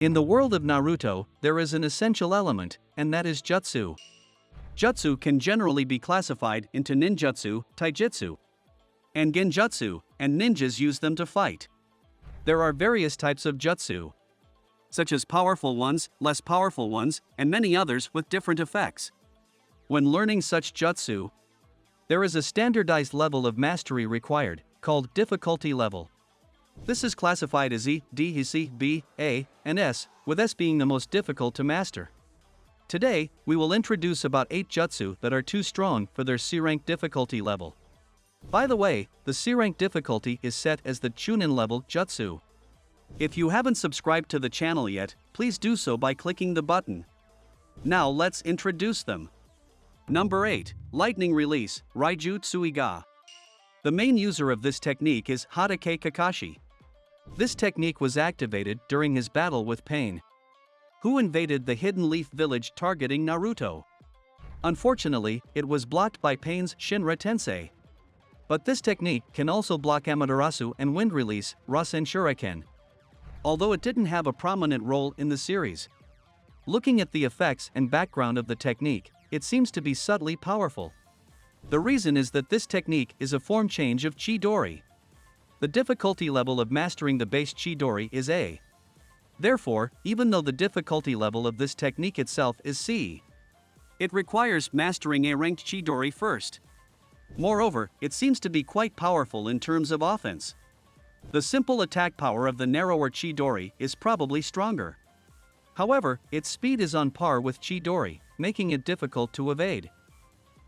In the world of Naruto, there is an essential element, and that is Jutsu. Jutsu can generally be classified into ninjutsu, taijutsu, and genjutsu, and ninjas use them to fight. There are various types of jutsu, such as powerful ones, less powerful ones, and many others with different effects. When learning such jutsu, there is a standardized level of mastery required, called difficulty level. This is classified as E, D, C, B, A, and S, with S being the most difficult to master. Today, we will introduce about 8 jutsu that are too strong for their C-rank difficulty level. By the way, the C-rank difficulty is set as the Chunin level jutsu. If you haven't subscribed to the channel yet, please do so by clicking the button. Now let's introduce them. Number 8. Lightning Release, Raiju Tsuiga. The main user of this technique is Hatake Kakashi. This technique was activated during his battle with Pain, who invaded the Hidden Leaf Village targeting Naruto. Unfortunately, it was blocked by Pain's Shinra Tensei. But this technique can also block Amaterasu and Wind Release, Rasen Shuriken, although it didn't have a prominent role in the series. Looking at the effects and background of the technique, it seems to be subtly powerful. The reason is that this technique is a form change of Chidori. The difficulty level of mastering the base Chidori is A. Therefore, even though the difficulty level of this technique itself is C, it requires mastering a ranked Chidori first. Moreover, it seems to be quite powerful in terms of offense. The simple attack power of the narrower Chidori is probably stronger. However, its speed is on par with Chidori, making it difficult to evade.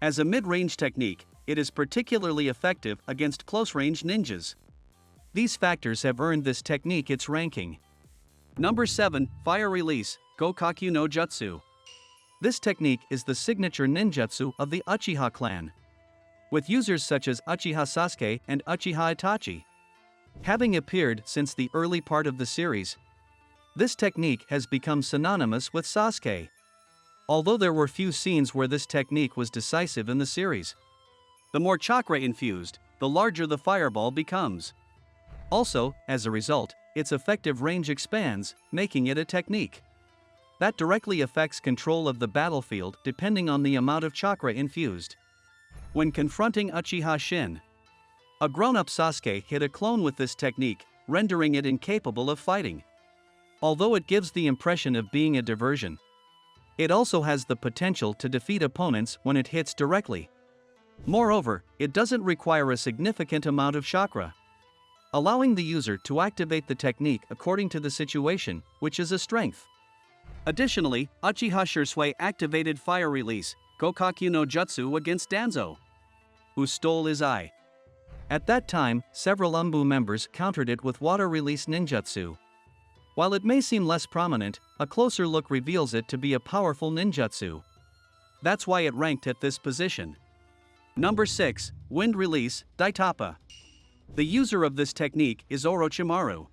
As a mid-range technique, it is particularly effective against close-range ninjas. These factors have earned this technique its ranking. Number 7. Fire Release, Gokakyu no Jutsu. This technique is the signature ninjutsu of the Uchiha clan, with users such as Uchiha Sasuke and Uchiha Itachi. Having appeared since the early part of the series, this technique has become synonymous with Sasuke. Although there were few scenes where this technique was decisive in the series. The more chakra infused, the larger the fireball becomes. Also, as a result, its effective range expands, making it a technique that directly affects control of the battlefield depending on the amount of chakra infused. When confronting Uchiha Shin, a grown-up Sasuke hit a clone with this technique, rendering it incapable of fighting. Although it gives the impression of being a diversion, it also has the potential to defeat opponents when it hits directly. Moreover, it doesn't require a significant amount of chakra, allowing the user to activate the technique according to the situation, which is a strength. Additionally, Uchiha Shisui activated Fire Release, Gokakyu no Jutsu against Danzo, who stole his eye. At that time, several Umbu members countered it with Water Release Ninjutsu. While it may seem less prominent, a closer look reveals it to be a powerful ninjutsu. That's why it ranked at this position. Number 6. Wind Release, Daitappa. The user of this technique is Orochimaru.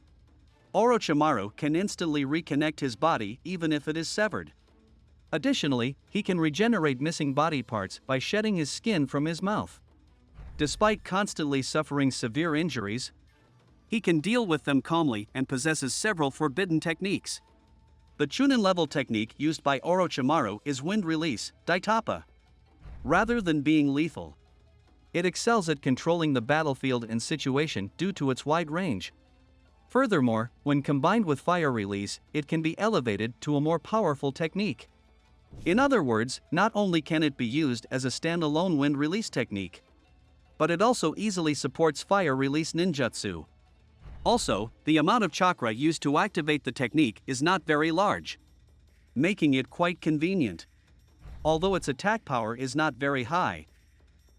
Orochimaru can instantly reconnect his body even if it is severed. Additionally, he can regenerate missing body parts by shedding his skin from his mouth. Despite constantly suffering severe injuries, he can deal with them calmly and possesses several forbidden techniques. The Chunin level technique used by Orochimaru is Wind Release, Daitappa. Rather than being lethal, it excels at controlling the battlefield and situation due to its wide range. Furthermore, when combined with Fire Release, it can be elevated to a more powerful technique. In other words, not only can it be used as a standalone Wind Release technique, but it also easily supports Fire Release Ninjutsu. Also, the amount of chakra used to activate the technique is not very large, making it quite convenient. Although its attack power is not very high,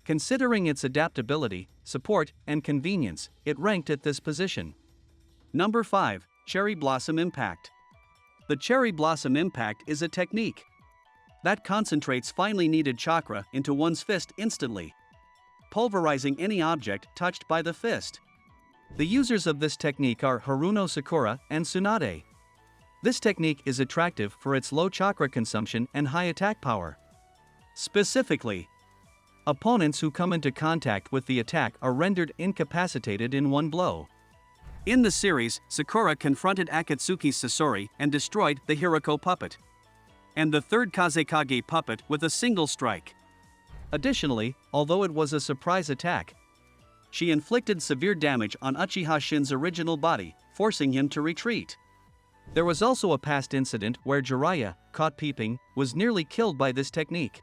considering its adaptability, support, and convenience, it ranked at this position. Number 5. Cherry Blossom Impact. The Cherry Blossom Impact is a technique that concentrates finely needed chakra into one's fist instantly, pulverizing any object touched by the fist. The users of this technique are Haruno Sakura and Tsunade. This technique is attractive for its low chakra consumption and high attack power. Specifically, opponents who come into contact with the attack are rendered incapacitated in one blow. In the series, Sakura confronted Akatsuki's Sasori and destroyed the Hirako puppet and the third Kazekage puppet with a single strike. Additionally, although it was a surprise attack, she inflicted severe damage on Uchiha Shin's original body, forcing him to retreat. There was also a past incident where Jiraiya, caught peeping, was nearly killed by this technique.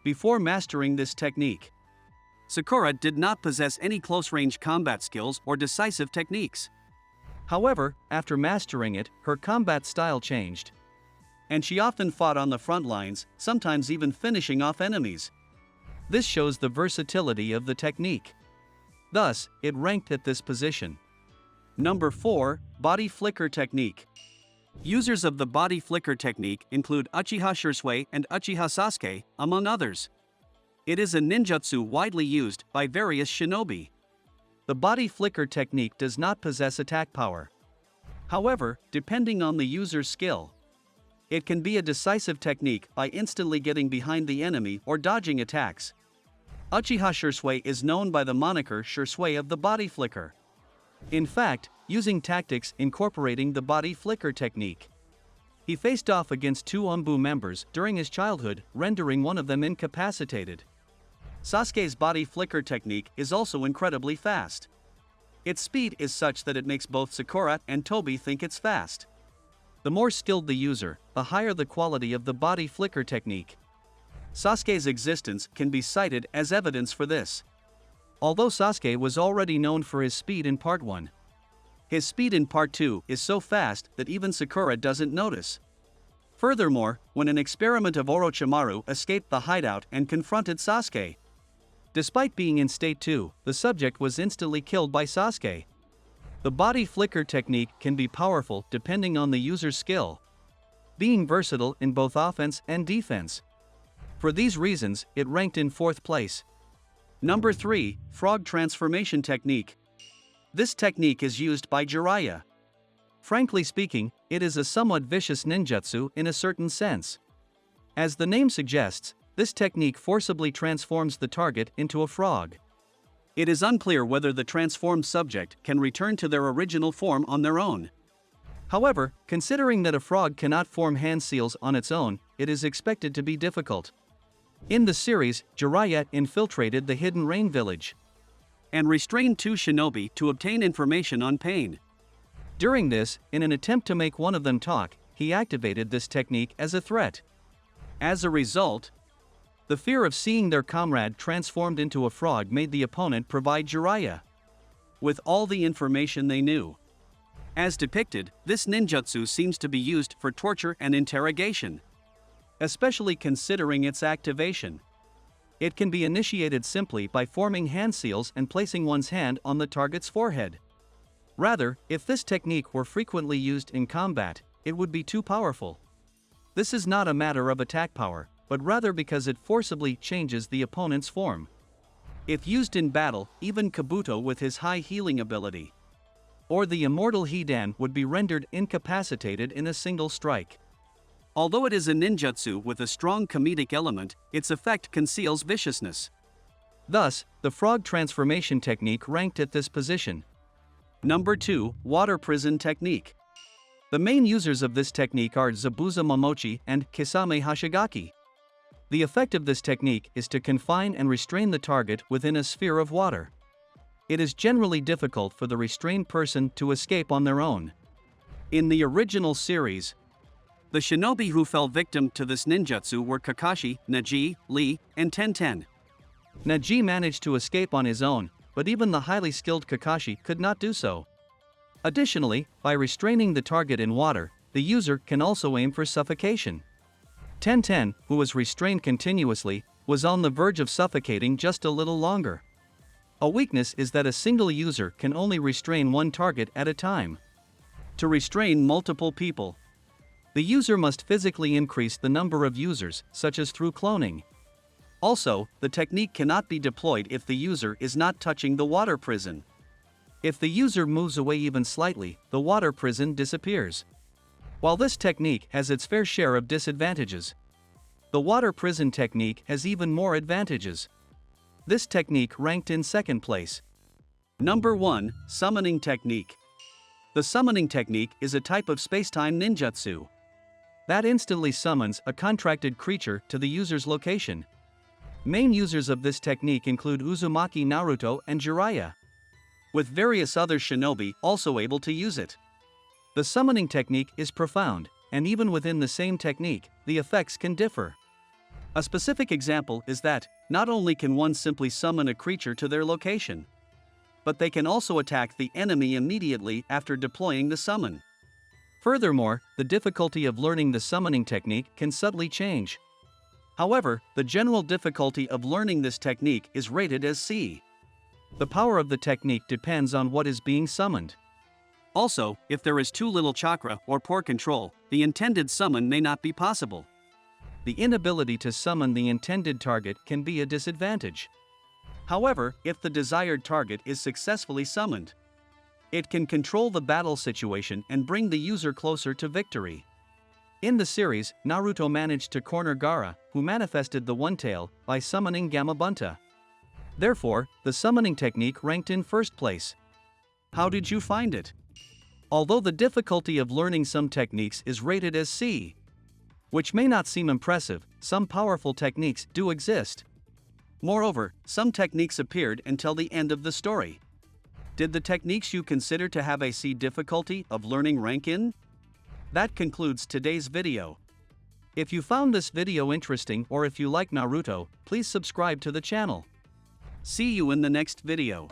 Before mastering this technique, Sakura did not possess any close-range combat skills or decisive techniques. However, after mastering it, her combat style changed, and she often fought on the front lines, sometimes even finishing off enemies. This shows the versatility of the technique. Thus, it ranked at this position. Number 4, Body Flicker Technique. Users of the Body Flicker Technique include Uchiha Shisui and Uchiha Sasuke, among others. It is a ninjutsu widely used by various shinobi. The Body Flicker Technique does not possess attack power. However, depending on the user's skill, it can be a decisive technique by instantly getting behind the enemy or dodging attacks. Uchiha Shisui is known by the moniker Shisui of the Body Flicker. In fact, using tactics incorporating the Body Flicker Technique, he faced off against 2 Umbu members during his childhood, rendering one of them incapacitated. Sasuke's Body Flicker Technique is also incredibly fast. Its speed is such that it makes both Sakura and Tobi think it's fast. The more skilled the user, the higher the quality of the Body Flicker Technique. Sasuke's existence can be cited as evidence for this. Although Sasuke was already known for his speed in Part 1, his speed in Part 2 is so fast that even Sakura doesn't notice. Furthermore, when an experiment of Orochimaru escaped the hideout and confronted Sasuke, despite being in State 2, the subject was instantly killed by Sasuke. The Body Flicker Technique can be powerful depending on the user's skill, being versatile in both offense and defense. For these reasons, it ranked in 4th place. Number 3, Frog Transformation Technique. This technique is used by Jiraiya. Frankly speaking, it is a somewhat vicious ninjutsu in a certain sense. As the name suggests, this technique forcibly transforms the target into a frog. It is unclear whether the transformed subject can return to their original form on their own. However, considering that a frog cannot form hand seals on its own, it is expected to be difficult. In the series, Jiraiya infiltrated the Hidden Rain Village and restrained 2 shinobi to obtain information on pain. During this, in an attempt to make one of them talk, he activated this technique as a threat. As a result, the fear of seeing their comrade transformed into a frog made the opponent provide Jiraiya with all the information they knew. As depicted, this ninjutsu seems to be used for torture and interrogation, especially considering its activation. It can be initiated simply by forming hand seals and placing one's hand on the target's forehead. Rather, if this technique were frequently used in combat, it would be too powerful. This is not a matter of attack power, but rather because it forcibly changes the opponent's form. If used in battle, even Kabuto with his high healing ability, or the immortal Hidan would be rendered incapacitated in a single strike. Although it is a ninjutsu with a strong comedic element, its effect conceals viciousness. Thus, the Frog Transformation Technique ranked at this position. Number 2, Water Prison Technique. The main users of this technique are Zabuza Momochi and Kisame Hashigaki. The effect of this technique is to confine and restrain the target within a sphere of water. It is generally difficult for the restrained person to escape on their own. In the original series, the shinobi who fell victim to this ninjutsu were Kakashi, Neji, Lee, and Tenten. Neji managed to escape on his own, but even the highly skilled Kakashi could not do so. Additionally, by restraining the target in water, the user can also aim for suffocation. Tenten, who was restrained continuously, was on the verge of suffocating just a little longer. A weakness is that a single user can only restrain one target at a time. To restrain multiple people, the user must physically increase the number of users, such as through cloning. Also, the technique cannot be deployed if the user is not touching the water prison. If the user moves away even slightly, the water prison disappears. While this technique has its fair share of disadvantages, the water prison technique has even more advantages. This technique ranked in 2nd place. Number 1, Summoning Technique. The summoning technique is a type of spacetime ninjutsu that instantly summons a contracted creature to the user's location. Main users of this technique include Uzumaki Naruto and Jiraiya, with various other shinobi also able to use it. The summoning technique is profound, and even within the same technique, the effects can differ. A specific example is that, not only can one simply summon a creature to their location, but they can also attack the enemy immediately after deploying the summon. Furthermore, the difficulty of learning the summoning technique can subtly change. However, the general difficulty of learning this technique is rated as C. The power of the technique depends on what is being summoned. Also, if there is too little chakra or poor control, the intended summon may not be possible. The inability to summon the intended target can be a disadvantage. However, if the desired target is successfully summoned, it can control the battle situation and bring the user closer to victory. In the series, Naruto managed to corner Gaara, who manifested the One Tail, by summoning Gamabunta. Therefore, the summoning technique ranked in first place. How did you find it? Although the difficulty of learning some techniques is rated as C, which may not seem impressive, some powerful techniques do exist. Moreover, some techniques appeared until the end of the story. Did the techniques you consider to have a C difficulty of learning rank in? That concludes today's video. If you found this video interesting or if you like Naruto, please subscribe to the channel. See you in the next video.